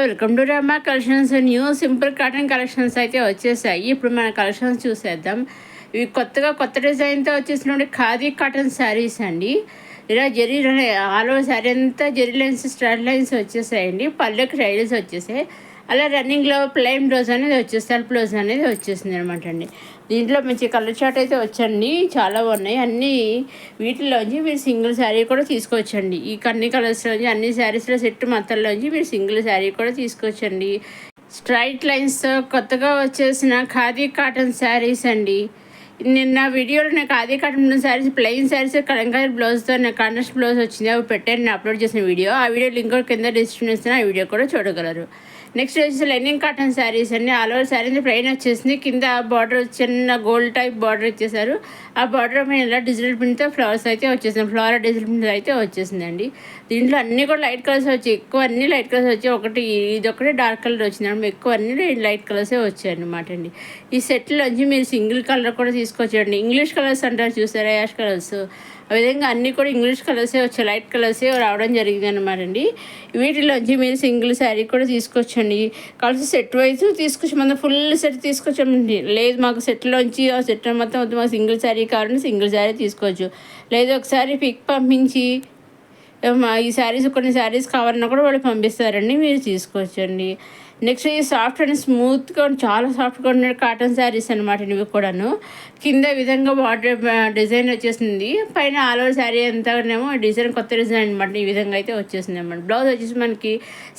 Welcome to Rama collections. New simple cotton collections అయితే వచ్చేసాయి. ఇప్పుడు మన కలెక్షన్స్ చూసేద్దాం. ఇవి కొత్త డిజైన్తో వచ్చేసినటువంటి ఖాదీ కాటన్ శారీస్ అండి. ఇలా జెరీ ఆల్ ఓవర్ శారీ అంతా జెరీ లైన్స్ స్ట్రైట్ లైన్స్ వచ్చేసాయండి. పళ్ళకి టైల్స్ వచ్చేసాయి. అలా రన్నింగ్లో ప్లెయిన్ బ్లౌజ్ అనేది వచ్చేసి సెల్ఫ్ బ్లౌజ్ అనేది వచ్చేసింది అనమాట అండి. దీంట్లో మంచి కలర్ చార్ట్ అయితే వచ్చండి, చాలా ఉన్నాయి. అన్నీ వీటిలోంచి మీరు సింగిల్ శారీ కూడా తీసుకోవచ్చండి. ఈ అన్ని కలర్స్లోంచి అన్ని శారీస్లో సెట్ మొత్తంలోంచి మీరు సింగిల్ శారీ కూడా తీసుకోవచ్చండి. స్ట్రైట్ లైన్స్తో కొత్తగా వచ్చేసిన ఖాదీ కాటన్ శారీస్ అండి. నిన్న వీడియోలో నాకు ఖాదీ కాటన్ శారీస్ ప్లెయిన్ శారీస్ కలంకారీ బ్లౌజ్తో నాకు కాంట్రాస్ట్ బ్లౌజ్ వచ్చింది, అవి పెట్టాను నేను అప్లోడ్ చేసిన వీడియో. ఆ వీడియో లింక్ కూడా కింద డిస్క్రిప్షన్ ఇస్తాను, ఆ వీడియో కూడా చూడగలరు. నెక్స్ట్ వచ్చేసి లెనిన్ కాటన్ శారీస్ అండి. ఆల్ ఓవర్ శారీ ప్లెయిన్ వచ్చేసింది. కింద బార్డర్ చిన్న గోల్డ్ టైప్ బార్డర్ ఇచ్చేసారు. ఆ బార్డర్ పైన ఇలా డిజిటల్ ప్రింట్తో ఫ్లవర్స్ అయితే వచ్చేసింది, ఫ్లవర్ డిజిటల్ ప్రింట్ అయితే వచ్చేసిందండి. దీంట్లో అన్నీ కూడా లైట్ కలర్స్ వచ్చాయి, ఎక్కువ అన్నీ లైట్ కలర్స్ వచ్చాయి. ఇదొకటి డార్క్ కలర్ వచ్చిందండి, ఎక్కువ అన్నీ లైట్ కలర్సే వచ్చాయి అనమాట అండి. ఈ సెట్లోంచి మీరు సింగిల్ కలర్ కూడా తీసుకోవచ్చండి. ఇంగ్లీష్ కలర్స్ అంటారు చూసారా, యాష్ కలర్స్, ఆ విధంగా అన్నీ కూడా ఇంగ్లీష్ కలర్సే వచ్చాయి, లైట్ కలర్సే రావడం జరిగింది అనమాట అండి. వీటిలోంచి మీరు సింగిల్ శారీ కూడా తీసుకోవచ్చండి. కలిసి సెట్ వైజ్ తీసుకోవచ్చు, మనం ఫుల్ సెట్ తీసుకోవచ్చండి. లేదు మాకు సెట్లోంచి ఆ సెట్ మొత్తం మాకు సింగిల్ శారీ కావాలంటే సింగిల్ శారీ తీసుకోవచ్చు. లేదు ఒకసారి పిక్ పంపించి ఈ శారీస్ కొన్ని శారీస్ కావాలన్నా కూడా వాళ్ళు పంపిస్తారండి, మీరు తీసుకోవచ్చండి. నెక్స్ట్ ఈ సాఫ్ట్ అండ్ స్మూత్గా చాలా సాఫ్ట్గా ఉండే కాటన్ శారీస్ అనమాట ఇవి కూడాను. కింద విధంగా బార్డర్ డిజైన్ వచ్చేసింది, పైన ఆల్ ఓవర్ శారీ అంతానేమో డిజైన్ కొత్త డిజైన్ అనమాట. ఈ విధంగా అయితే వచ్చేసింది అనమాట. బ్లౌజ్ వచ్చేసి మనకి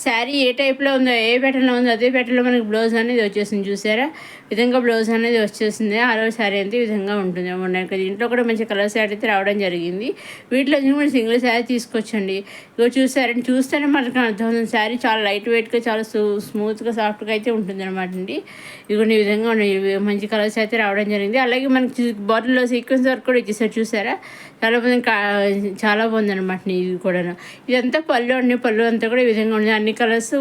శారీ ఏ టైప్లో ఉందో, ఏ ప్యాటర్న్లో ఉందో అదే ప్యాటర్న్లో మనకి బ్లౌజ్ అనేది వచ్చేసింది చూసారా. విధంగా బ్లౌజ్ అనేది వచ్చేసింది. ఆల్ ఓవర్ శారీ అంతా ఈ విధంగా ఉంటుంది అనమాట. దీంట్లో కూడా మంచి కలర్ శారీ అయితే రావడం జరిగింది. వీటిలో మనం సింగిల్ శారీ తీసుకోవచ్చండి. ఇగో చూసారండి, చూస్తేనే మనకు అర్థమవుతుంది శారీ చాలా లైట్ వెయిట్గా చాలా స్మూత్గా సాఫ్ట్గా అయితే ఉంటుంది అనమాట అండి. ఇవన్నీ ఈ విధంగా మంచి కలర్స్ అయితే రావడం జరిగింది. అలాగే మనకి బాటిల్లో సీక్వెన్స్ వర్క్ కూడా ఇచ్చేసారు చూసారా, చాలా బాగుంది అనమాట. ఇది కూడా ఇదంతా పళ్ళు అండి, పళ్ళు అంతా కూడా ఈ విధంగా ఉంది. అన్ని కలర్స్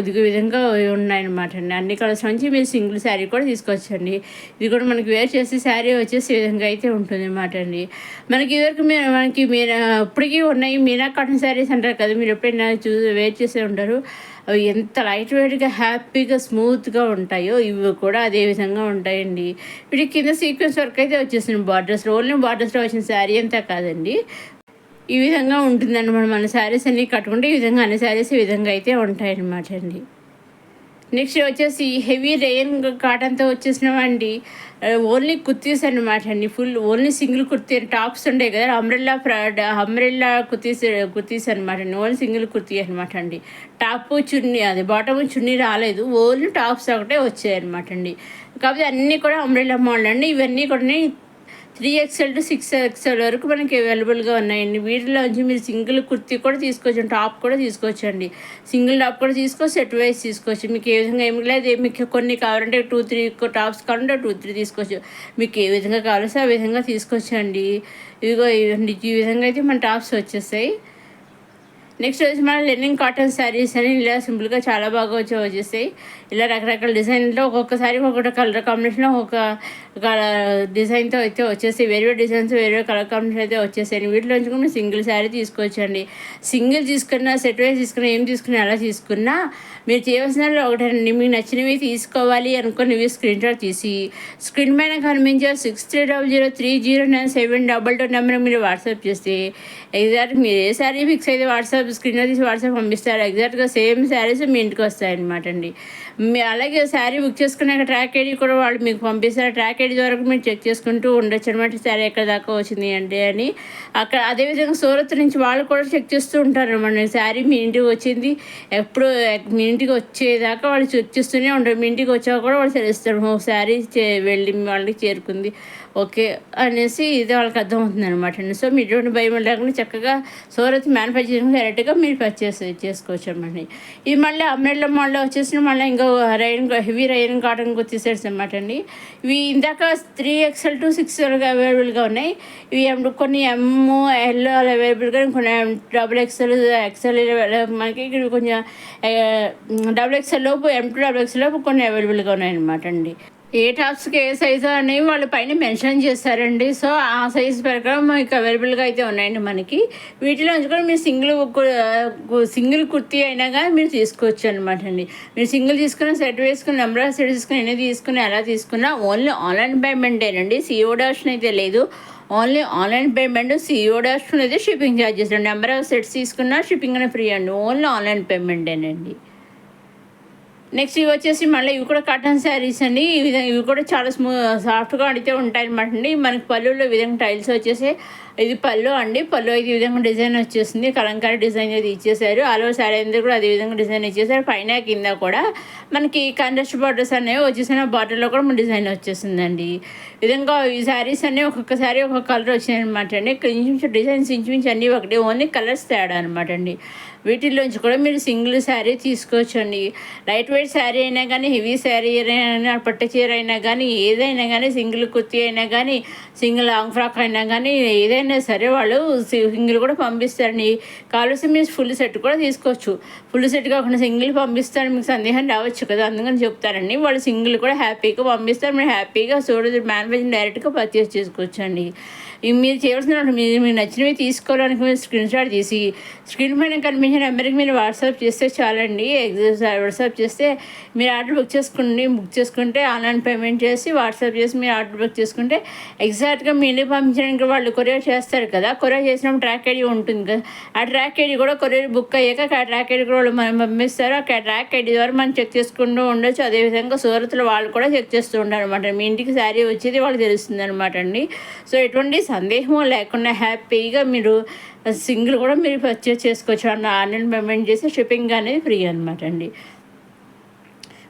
ఇది విధంగా ఉన్నాయన్నమాట అండి. అన్ని కలర్స్ నుంచి మీరు సింగిల్ శారీ కూడా తీసుకోవచ్చండి. ఇది కూడా మనకి వేర్ చేసి శారీ వచ్చేసి ఈ విధంగా అయితే ఉంటుంది అనమాట అండి. మనకి ఇదివరకు మీరు ఇప్పటికీ ఉన్నాయి మీనా కాటన్ శారీస్ అంటారు కదా, మీరు ఎప్పుడైనా వేర్ చేసే ఉంటారు. అవి ఎంత లైట్ వెయిట్గా హ్యాపీగా స్మూత్గా ఉంటాయో ఇవి కూడా అదే విధంగా ఉంటాయండి. వీటి కింద సీక్వెన్స్ వర్క్ అయితే వచ్చేసింది బార్డర్స్, ఓన్లీ బార్డర్స్లో వచ్చిన శారీ అంతా కాదండి, ఈ విధంగా ఉంటుందన్నమాట. మన శారీస్ అన్నీ కట్టుకుంటే ఈ విధంగా అన్ని శారీస్ ఈ విధంగా అయితే ఉంటాయన్నమాట అండి. నెక్స్ట్ వచ్చేసి హెవీ రేయన్ కాటన్తో వచ్చేసినవండి ఓన్లీ కుర్తీస్ అనమాట అండి. Full only single kurti tops ఉంటాయి కదా, అంబ్రెల్లా కుర్తీస్ అనమాట అండి. ఓన్లీ సింగిల్ కుర్తీ అనమాట అండి. టాప్ చున్నీ, అది బాటమ్ చున్నీ రాలేదు, ఓన్లీ టాప్స్ ఒకటే వచ్చాయి అనమాట అండి. కాకపోతే అన్నీ కూడా అంబ్రెల్లా మోడల్ అండి. ఇవన్నీ కూడా 3XL to 6XL వరకు మనకి అవైలబుల్గా ఉన్నాయండి. వీటిలోంచి మీరు సింగిల్ కుర్తీ కూడా తీసుకోవచ్చు, టాప్ కూడా తీసుకోవచ్చండి. సింగిల్ టాప్ కూడా తీసుకోవచ్చు, సెట్ వైజ్ తీసుకోవచ్చు. మీకు ఏ విధంగా ఏమి లేదు, మీకు కొన్ని కావాలంటే 2-3 టాప్స్ కావాలంటే 2-3 తీసుకోవచ్చు. మీకు ఏ విధంగా కావాల్సి ఆ విధంగా తీసుకోవచ్చండి. ఇదిగో ఈ విధంగా అయితే మన టాప్స్ వచ్చేస్తాయి. నెక్స్ట్ వచ్చి మన లెనిన్ కాటన్ శారీస్ అని ఇలా సింపుల్గా చాలా బాగా వచ్చేస్తాయి. ఇలా రకరకాల డిజైన్లో ఒక్కొక్కసారి ఒక్కొక్క కలర్ కాంబినేషన్లో ఒక డిజైన్తో అయితే వచ్చేస్తాయి. వేరే డిజైన్స్ వేరే కలర్ కాంబినేషన్ అయితే వచ్చేసాయి. వీటిలోంచి కూడా సింగిల్ శారీ తీసుకోవచ్చండి. సింగిల్ తీసుకున్నా, సెట్ వైజ్ తీసుకున్నా, ఏం తీసుకున్నా ఎలా తీసుకున్నా మీరు చేయవలసిన ఒకటండి, మీకు నచ్చినవి తీసుకోవాలి అనుకుని స్క్రీన్ షాట్ తీసి స్క్రీన్ పైన కనిపించే 6300309722 నెంబర్ మీరు వాట్సాప్ చేస్తే ఎగ్జాక్ట్ మీరు ఏ శారీ ఫిక్స్ అయితే వాట్సాప్ స్క్రీన్ తీసి వాట్సాప్ పంపిస్తారు. ఎగ్జాక్ట్గా సేమ్ శారీస్ మీ ఇంటికి వస్తాయన్నమాట అండి. అలాగే శారీ బుక్ చేసుకున్నాక ట్రాక్ ఐడి కూడా వాళ్ళు మీకు పంపిస్తారు. ట్రాక్ ఐడి ద్వారా మీరు చెక్ చేసుకుంటూ ఉండొచ్చు అనమాట, శారీ ఎక్కడ దాకా వచ్చింది అంటే అని. అక్కడ అదేవిధంగా సూరత్ నుంచి వాళ్ళు కూడా చెక్ చేస్తూ ఉంటారు అనమాట. శారీ మీ ఇంటికి వచ్చింది ఎప్పుడు మీ ఇంటికి వచ్చేదాకా వాళ్ళు చెక్ చేస్తూనే ఉంటారు. మీ ఇంటికి వచ్చాక కూడా వాళ్ళు తెలుస్తారు శారీ వెళ్ళి వాళ్ళకి చేరుకుంది ఓకే అనేసి ఇది వాళ్ళకి అర్థమవుతుంది అనమాట అండి. సో మీరు ఎటువంటి భయం లేకుండా చక్కగా సూరత్ మ్యానుఫ్యాక్చరింగ్ డైరెక్ట్గా మీరు చేసుకోవచ్చు అనమాట. ఇది మళ్ళీ అంబ్రెల్లా మోడల్ వచ్చేసి మళ్ళీ ఇంకో హెవీ రైన్ కాటన్ కుర్తీస్ అనమాట అండి. ఇవి ఇందాక 3XL to 6XL అవైలబుల్గా ఉన్నాయి. ఇవి కొన్ని ML అవైలబుల్గా, కొన్ని XXL మనకి ఇక్కడ కొంచెం XXL లోపు M2 XXL లోపు కొన్ని అవైలబుల్గా ఉన్నాయన్నమాట అండి. ఏ టాప్స్కి ఏ సైజు అనేవి వాళ్ళు పైన మెన్షన్ చేస్తారండి. సో ఆ సైజు ప్రకారం మీకు అవైలబుల్గా అయితే ఉన్నాయండి మనకి. వీటిలోంచి కూడా మీరు సింగిల్ కుర్తీ అయినా కానీ మీరు తీసుకోవచ్చు అనమాట అండి. మీరు సింగిల్ తీసుకున్న సెట్ వేసుకుని నెంబర్ ఆఫ్ సెట్ తీసుకుని ఎన్ని తీసుకుని ఎలా తీసుకున్నా ఓన్లీ ఆన్లైన్ పేమెంటేనండి. సిఓడి ఆప్షన్ అయితే లేదు. Only online payment. COD option అయితే shipping charges. Number of sets తీసుకున్నా షిప్పింగ్ అనేది ఫ్రీ అండి. ఓన్లీ ఆన్లైన్ పేమెంటేనండి. నెక్స్ట్ ఇవి వచ్చేసి మళ్ళీ ఇవి కూడా కాటన్ శారీస్ అండి. ఇవి కూడా చాలా సాఫ్ట్గా అడిగితే ఉంటాయి అనమాట అండి. మనకి పళ్ళులో విధంగా టైల్స్ వచ్చేసి ఇది పళ్ళు అండి. పళ్ళు అయితే ఈ విధంగా డిజైన్ వచ్చేసింది. కలంకారీ డిజైన్ అయితే ఇచ్చేసారు. ఆల్ ఓవర్ శారీ అందరూ కూడా అదే విధంగా డిజైన్ ఇచ్చేసారు. పైన కింద కూడా మనకి కాంట్రాస్ట్ బార్డర్స్ అనేవి వచ్చేసిన బార్డర్లో కూడా మన డిజైన్ వచ్చేసిందండి. విధంగా ఈ శారీస్ అన్నీ ఒక్కొక్క శారీ ఒక్కొక్క కలర్ వచ్చినాయి అనమాట అండి. ఇంచుమించు డిజైన్స్ ఇంచుమించు అన్నీ ఒకటి, ఓన్లీ కలర్స్ తేడా అనమాట అండి. వీటిల్లోంచి కూడా మీరు సింగిల్ శారీ తీసుకోవచ్చు అండి. లైట్ వెయిట్ శారీ అయినా కానీ, హెవీ శారీ అయినా, పట్టు చీర అయినా కానీ, ఏదైనా కానీ, సింగిల్ కుర్తీ అయినా కానీ, సింగిల్ లాంగ్ ఫ్రాక్ అయినా కానీ, ఏదైనా సరే వాళ్ళు సింగిల్ కూడా పంపిస్తారండి. కావాల్సి మీరు ఫుల్ సెట్ కూడా తీసుకోవచ్చు. ఫుల్ సెట్ కాకుండా సింగిల్ పంపిస్తారు, మీకు సందేహం రావచ్చు కదా, అందుకని చెప్తారండి. వాళ్ళు సింగిల్ కూడా హ్యాపీగా పంపిస్తారు. మీరు హ్యాపీగా మ్యానుఫ్యాక్చరింగ్ డైరెక్ట్గా పర్చేస్ చేసుకోవచ్చు అండి. మీరు చేయవలసిన మీకు నచ్చినవి తీసుకోవడానికి మీరు స్క్రీన్ షాట్ తీసి స్క్రీన్ పైన కనిపించిన నెంబర్కి మీరు వాట్సాప్ చేస్తే చాలండి. వాట్సాప్ చేస్తే మీరు ఆర్డర్ బుక్ చేసుకుంటే ఆన్లైన్ పేమెంట్ చేసి వాట్సాప్ చేసి మీరు ఆర్డర్ బుక్ చేసుకుంటే ఎగ్జాక్ట్గా మీ ఇంటికి పంపించడానికి వాళ్ళు కొరియర్ చేస్తారు కదా. కొరియర్ చేసినప్పుడు ట్రాక్ ఐడి ఉంటుంది కదా, ఆ ట్రాక్ ఐడి కూడా కొరియర్ బుక్ అయ్యాక ఆ ట్రాక్ ఐడి కూడా వాళ్ళు మనం పంపిస్తారు. ఆ ట్రాక్ ఐడి ద్వారా మనం చెక్ చేసుకుంటూ ఉండొచ్చు. అదేవిధంగా సూరత్లో వాళ్ళు కూడా చెక్ చేస్తూ ఉంటారు అనమాట. మీ ఇంటికి శారీ వచ్చేది వాళ్ళకి తెలుస్తుంది అనమాట అండి. సో ఎటువంటి సందేహం లేకుండా హ్యాపీగా మీరు సింగిల్ కూడా మీరు పర్చేస్ చేసుకోవచ్చు అన్న. ఆన్లైన్ పేమెంట్ చేసి షిప్పింగ్ అనేది ఫ్రీ అనమాట అండి.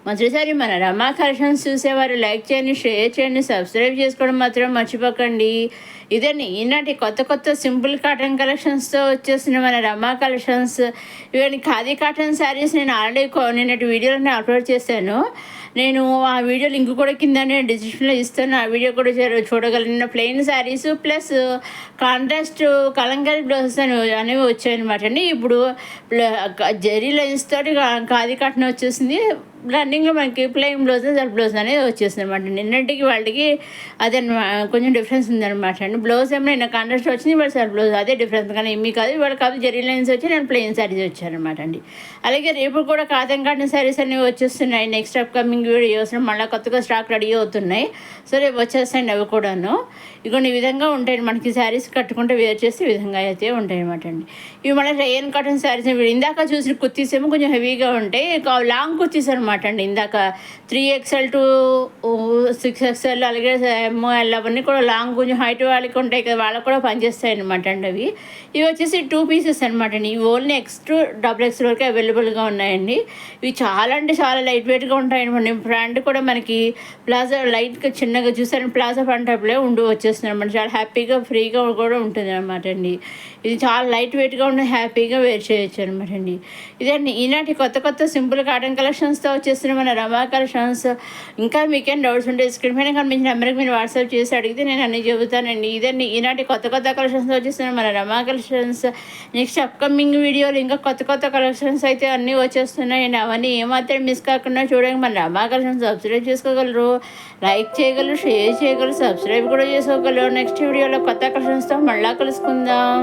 మొదటిసారి మన రమా కలెక్షన్స్ చూసేవారు లైక్ చేయండి, షేర్ చేయండి, సబ్స్క్రైబ్ చేసుకోవడం మాత్రం మర్చిపోకండి. ఇదండి ఈనాటి కొత్త సింపుల్ కాటన్ కలెక్షన్స్తో వచ్చేసిన మన రమా కలెక్షన్స్. ఇవన్నీ ఖాదీ కాటన్ శారీస్ నేను ఆల్రెడీ నిన్నటి వీడియోలో అప్లోడ్ చేశాను. నేను ఆ వీడియో లింక్ కూడా కింద నేను డిస్క్రిప్షన్లో ఇస్తాను. ఆ వీడియో కూడా చూడగలను. Plain saris plus contrast Kalamkari blouses అనేవి వచ్చాయన్నమాట అండి. ఇప్పుడు జరీ లైన్స్ తోటి ఖాదీ కాటన్ వచ్చేసింది. రన్నింగ్లో మనకి ప్లెయిన్ బ్లౌజ్ సెల్ఫ్ బ్లౌజ్ అనేది వచ్చేసింది అనమాట. నిన్నటికి వాళ్ళకి అదే కొంచెం డిఫరెన్స్ ఉందన్నమాట అండి. బ్లౌజ్ ఏమైనా కాంట్రాస్ట్ వచ్చింది, ఇవాళ సెల్ఫ్ బ్లౌజ్ అదే డిఫరెన్స్. కానీ ఏమీ కాదు, ఇవాళ కాదు జరీ లైన్స్ వచ్చి నేను ప్లెయిన్ శారీస్ వచ్చానమాట అండి. అలాగే రేపు కూడా కాటన్ శారీస్ అనేవి వచ్చేస్తున్నాయి. నెక్స్ట్ అప్కమింగ్ వీడియోస్ మళ్ళీ కొత్తగా స్టాక్ రెడీ అవుతున్నాయి. సో రేపు వచ్చేస్తాయండి అవి కూడాను. ఇగోండి ఈ విధంగా ఉంటాయి మనకి. శారీస్ కట్టుకుంటే వేర్ చేసి ఈ విధంగా అయితే ఉంటాయి అనమాట అండి. ఇవి మళ్ళీ రేయన్ కాటన్ శారీస్ ఇందాక చూసిన కుర్తీస్ ఏమో కొంచెం హెవీగా ఉంటాయి. లాంగ్ కుర్తీస్ అనమాట అండి. ఇందాక 3XL to 6XL అలాగే ML అవన్నీ కూడా లాంగ్ కొంచెం హైట్ వాళ్ళకి ఉంటాయి కదా, వాళ్ళకి కూడా పనిచేస్తాయి అనమాట అండి అవి. ఇవి వచ్చేసి 2 పీసెస్ అనమాట అండి. ఇవి ఓన్లీ X to XXL వరకు అవైలబుల్గా ఉన్నాయండి. ఇవి చాలా అంటే చాలా లైట్ వెయిట్గా ఉంటాయి అనమాట. బ్రాండ్ కూడా మనకి ప్లాజా లైట్గా చిన్నగా చూసారని ప్లాజా పంటప్పులే వచ్చేస్తుంది అనమాట. చాలా హ్యాపీగా ఫ్రీగా కూడా ఉంటుంది అనమాట అండి. ఇది చాలా లైట్ వెయిట్గా ఉండి హ్యాపీగా వేర్ చేయొచ్చు అనమాట అండి. ఇదండి ఈనాటి కొత్త సింపుల్ కాటన్ కలెక్షన్స్తో వచ్చేస్తున్న మన రమా కలెక్షన్స్. ఇంకా మీకేం డౌట్స్ ఉంటే స్క్రీన్ పైన కనిపించిన నెంబర్కి మీరు వాట్సాప్ చేసి అడిగితే నేను అన్నీ చెబుతానండి. ఇదండి ఈనాటి కొత్త కలెక్షన్స్తో వచ్చేస్తున్న మన రమా కలెక్షన్స్. నెక్స్ట్ అప్కమింగ్ వీడియోలు ఇంకా కొత్త కలెక్షన్స్ అయితే అన్నీ వచ్చేస్తున్నాయండి. అవన్నీ ఏమాత్రం మిస్ కాకుండా చూడండి. మన రమా కలెక్షన్స్ సబ్స్క్రైబ్ చేసుకోగలరు, లైక్ చేయగలరు, షేర్ చేయగలరు, సబ్స్క్రైబ్ కూడా చేసుకోగలరు. నెక్స్ట్ వీడియోలో కొత్త కలెక్షన్స్తో మళ్ళీ కలుసుకుందాం.